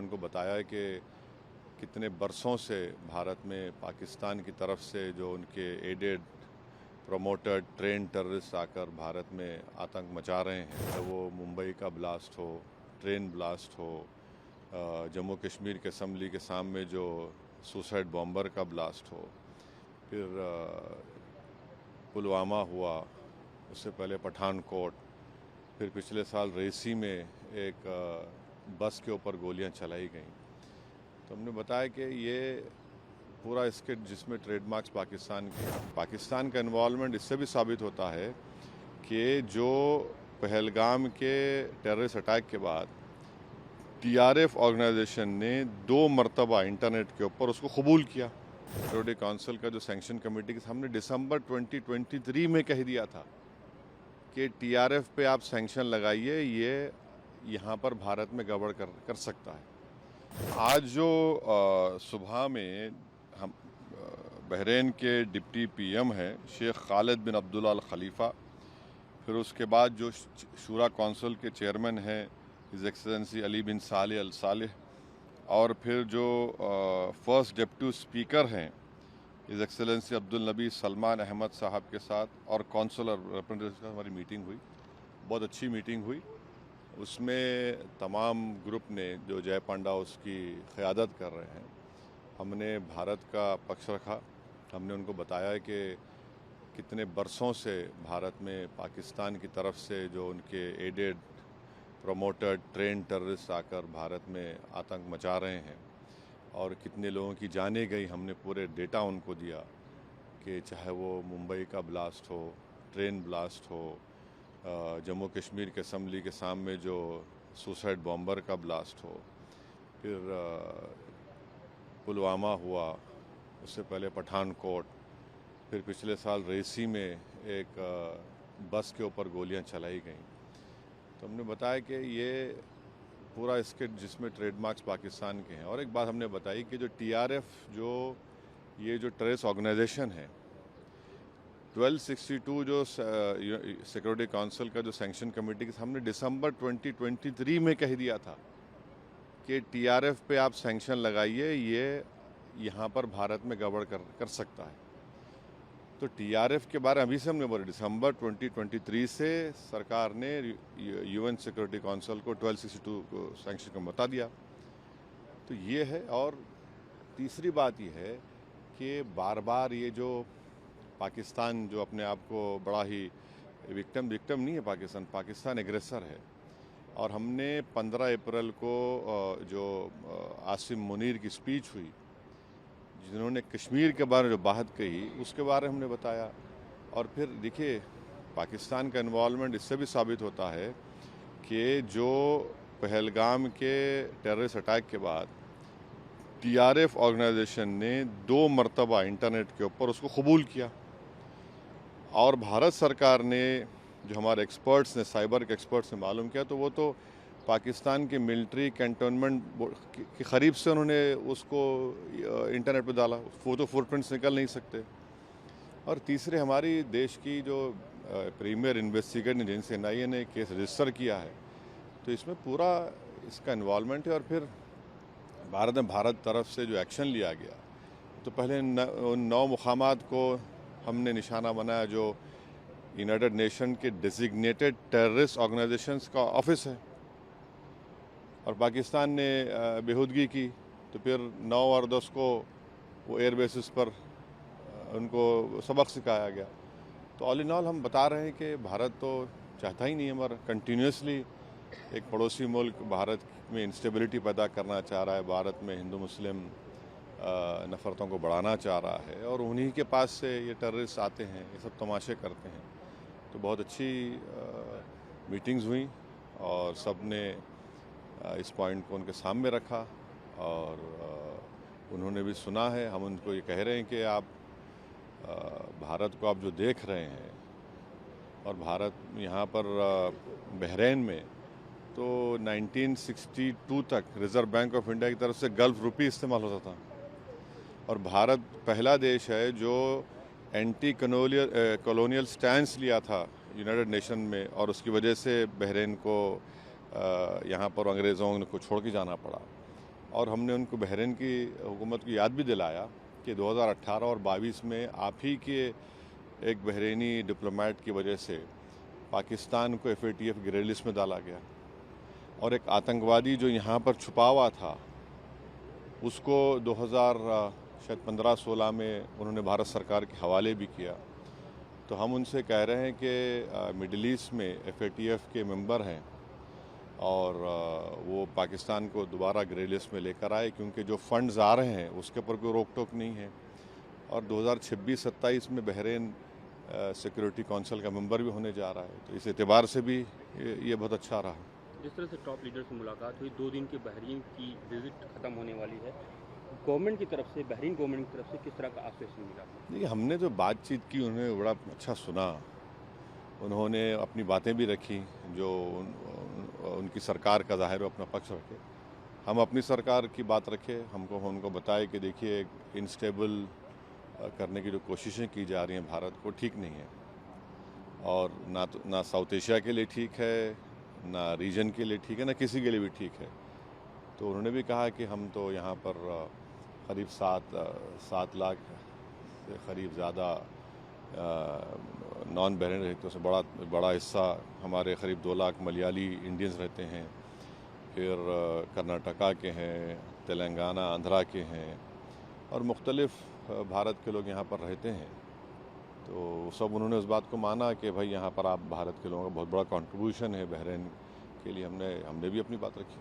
उनको बताया है कि कितने बरसों से भारत में पाकिस्तान की तरफ से जो उनके एडेड प्रमोटेड ट्रेन टेररिस्ट आकर भारत में आतंक मचा रहे हैं, चाहे वो मुंबई का ब्लास्ट हो, ट्रेन ब्लास्ट हो, जम्मू कश्मीर के असम्बली के सामने जो सुसाइड बॉम्बर का ब्लास्ट हो, फिर पुलवामा हुआ, उससे पहले पठानकोट, फिर पिछले साल रेसी में एक बस के ऊपर गोलियां चलाई गईं। तो हमने बताया कि ये पूरा स्किट जिसमें ट्रेडमार्क्स पाकिस्तान का इन्वॉल्वमेंट इससे भी साबित होता है कि जो पहलगाम के टेररिस्ट अटैक के बाद टीआरएफ ऑर्गेनाइजेशन ने 2 मरतबा इंटरनेट के ऊपर उसको कबूल किया। सिक्योरिटी काउंसिल का जो सैंक्शन कमेटी के सामने दिसंबर 2023 में कह दिया था कि टीआरएफ पे आप सैंक्शन लगाइए, ये यहाँ पर भारत में गड़बड़ कर सकता है। आज जो सुबह में हम बहरीन के डिप्टी पीएम हैं शेख खालिद बिन अब्दुल्ला अल खलीफा, फिर उसके बाद जो शूरा काउंसिल के चेयरमैन हैं हिज एक्सेलेंसी अली बिन सालेह अल सालेह, और फिर जो फर्स्ट डिप्टी स्पीकर हैं हिज एक्सेलेंसी अब्दुल नबी सलमान अहमद साहब के साथ और काउंसिलर रिप्रेजेंटेटिव की हमारी मीटिंग हुई। बहुत अच्छी मीटिंग हुई। उसमें तमाम ग्रुप ने जो जय पांडा उसकी क़यादत कर रहे हैं, हमने भारत का पक्ष रखा। हमने उनको बताया है कि कितने बरसों से भारत में पाकिस्तान की तरफ से जो उनके एडेड प्रमोटेड ट्रेन टेररिस्ट आकर भारत में आतंक मचा रहे हैं और कितने लोगों की जानें गई। हमने पूरे डेटा उनको दिया कि चाहे वो मुंबई का ब्लास्ट हो, ट्रेन ब्लास्ट हो, जम्मू कश्मीर के असम्बली के सामने जो सुसाइड बॉम्बर का ब्लास्ट हो, फिर पुलवामा हुआ, उससे पहले पठानकोट, फिर पिछले साल रेसी में एक बस के ऊपर गोलियां चलाई गईं। तो हमने बताया कि ये पूरा स्किट जिसमें ट्रेडमार्क्स पाकिस्तान के हैं। और एक बात हमने बताई कि जो टीआरएफ ये जो टेररिस्ट ऑर्गेनाइजेशन है, 1262 जो सिक्योरिटी काउंसिल का जो सैंक्शन कमेटी के सामने दिसंबर 2023 में कह दिया था कि टीआरएफ पे आप सैंक्शन लगाइए, ये यहाँ पर भारत में गड़बड़ कर सकता है। तो टीआरएफ के बारे में अभी से हमने बोला, दिसंबर 2023 से सरकार ने यूएन सिक्योरिटी काउंसिल को 1262 को सैंक्शन का बता दिया। तो ये है। और तीसरी बात ये है कि बार बार ये जो पाकिस्तान जो अपने आप को बड़ा ही विक्टिम नहीं है, पाकिस्तान एग्रेसर है। और हमने 15 अप्रैल को जो आसिम मुनीर की स्पीच हुई, जिन्होंने कश्मीर के बारे में जो बात कही, उसके बारे में हमने बताया। और फिर देखिए, पाकिस्तान का इन्वॉल्वमेंट इससे भी साबित होता है कि जो पहलगाम के टेररिस्ट अटैक के बाद टीआरएफ ऑर्गेनाइजेशन ने 2 मरतबा इंटरनेट के ऊपर उसको कबूल किया। और भारत सरकार ने, जो हमारे एक्सपर्ट्स ने, साइबर के एक्सपर्ट्स ने मालूम किया, तो वो तो पाकिस्तान के मिलिट्री कैंटोनमेंट के करीब से उन्होंने उसको इंटरनेट पे डाला। वो तो फुटप्रिंट्स निकल नहीं सकते। और तीसरे, हमारी देश की जो प्रीमियर इन्वेस्टिगेटिंग एजेंसी एनआईए ने केस रजिस्टर किया है, तो इसमें पूरा इसका इन्वॉल्वमेंट है। और फिर भारत तरफ से जो एक्शन लिया गया, तो पहले उन 9 मुकामात को हमने निशाना बनाया जो यूनाइटेड नेशन के डेजिग्नेटेड टेररिस्ट ऑर्गेनाइजेशंस का ऑफिस है, और पाकिस्तान ने बेहूदगी की। तो फिर 9 और 10 को वो एयर बेसिस पर उनको सबक सिखाया गया। तो ऑल इन ऑल हम बता रहे हैं कि भारत तो चाहता ही नहीं है, मगर कंटिन्यूसली एक पड़ोसी मुल्क भारत में इंस्टेबिलिटी पैदा करना चाह रहा है, भारत में हिंदू मुस्लिम नफ़रतों को बढ़ाना चाह रहा है, और उन्हीं के पास से ये टेररिस्ट आते हैं, ये सब तमाशे करते हैं। तो बहुत अच्छी मीटिंग्स हुई और सब ने इस पॉइंट को उनके सामने रखा, और उन्होंने भी सुना है। हम उनको ये कह रहे हैं कि आप भारत को आप जो देख रहे हैं, और भारत यहाँ पर बहरीन में तो 1962 तक रिज़र्व बैंक ऑफ इंडिया की तरफ से गल्फ रुपी इस्तेमाल होता था, और भारत पहला देश है जो एंटी कॉलोनियल स्टैंस लिया था यूनाइटेड नेशन में, और उसकी वजह से बहरीन को यहाँ पर अंग्रेज़ों को छोड़ के जाना पड़ा। और हमने उनको बहरीन की हुकूमत को याद भी दिलाया कि 2018 और 22 में आप ही के एक बहरीनी डिप्लोमेट की वजह से पाकिस्तान को FATF ग्रे लिस्ट में डाला गया और एक आतंकवादी जो यहाँ पर छुपा हुआ था उसको 2015-16 में उन्होंने भारत सरकार के हवाले भी किया। तो हम उनसे कह रहे हैं कि मिडिल ईस्ट में FATF के मेंबर हैं और वो पाकिस्तान को दोबारा ग्रे लिस्ट में लेकर आए, क्योंकि जो फंड्स आ रहे हैं उसके ऊपर कोई रोक टोक नहीं है। और 2026-27 में बहरीन सिक्योरिटी काउंसिल का मेंबर भी होने जा रहा है, तो इस एतबार से भी ये बहुत अच्छा रहा। जिस तरह से टॉप लीडर से मुलाकात हुई, 2 दिन की बहरीन की विजिट ख़त्म होने वाली है, गवर्नमेंट की तरफ से, बहरीन गवर्नमेंट की तरफ से किस तरह का आश्वासन मिला? देखिए, हमने जो बातचीत की उन्होंने बड़ा अच्छा सुना, उन्होंने अपनी बातें भी रखी जो उनकी सरकार का ज़ाहिर अपना पक्ष रखे, हम अपनी सरकार की बात रखे। उनको बताए कि देखिए इनस्टेबल करने की जो कोशिशें की जा रही हैं भारत को, ठीक नहीं है और ना साउथ एशिया के लिए ठीक है, ना रीजन के लिए ठीक है, ना किसी के लिए भी ठीक है। तो उन्होंने भी कहा कि हम तो यहाँ पर करीब 7 लाख से करीब ज़्यादा नॉन बहरीन रहते से बड़ा हिस्सा हमारे करीब 2 लाख मलयाली इंडियंस रहते हैं, फिर कर्नाटका के हैं, तेलंगाना आंध्रा के हैं और मुख्तलिफ़ भारत के लोग यहाँ पर रहते हैं। तो सब उन्होंने उस बात को माना कि भाई यहाँ पर आप भारत के लोगों का बहुत बड़ा कंट्रीब्यूशन है बहरीन के लिए। हमने भी अपनी बात रखी।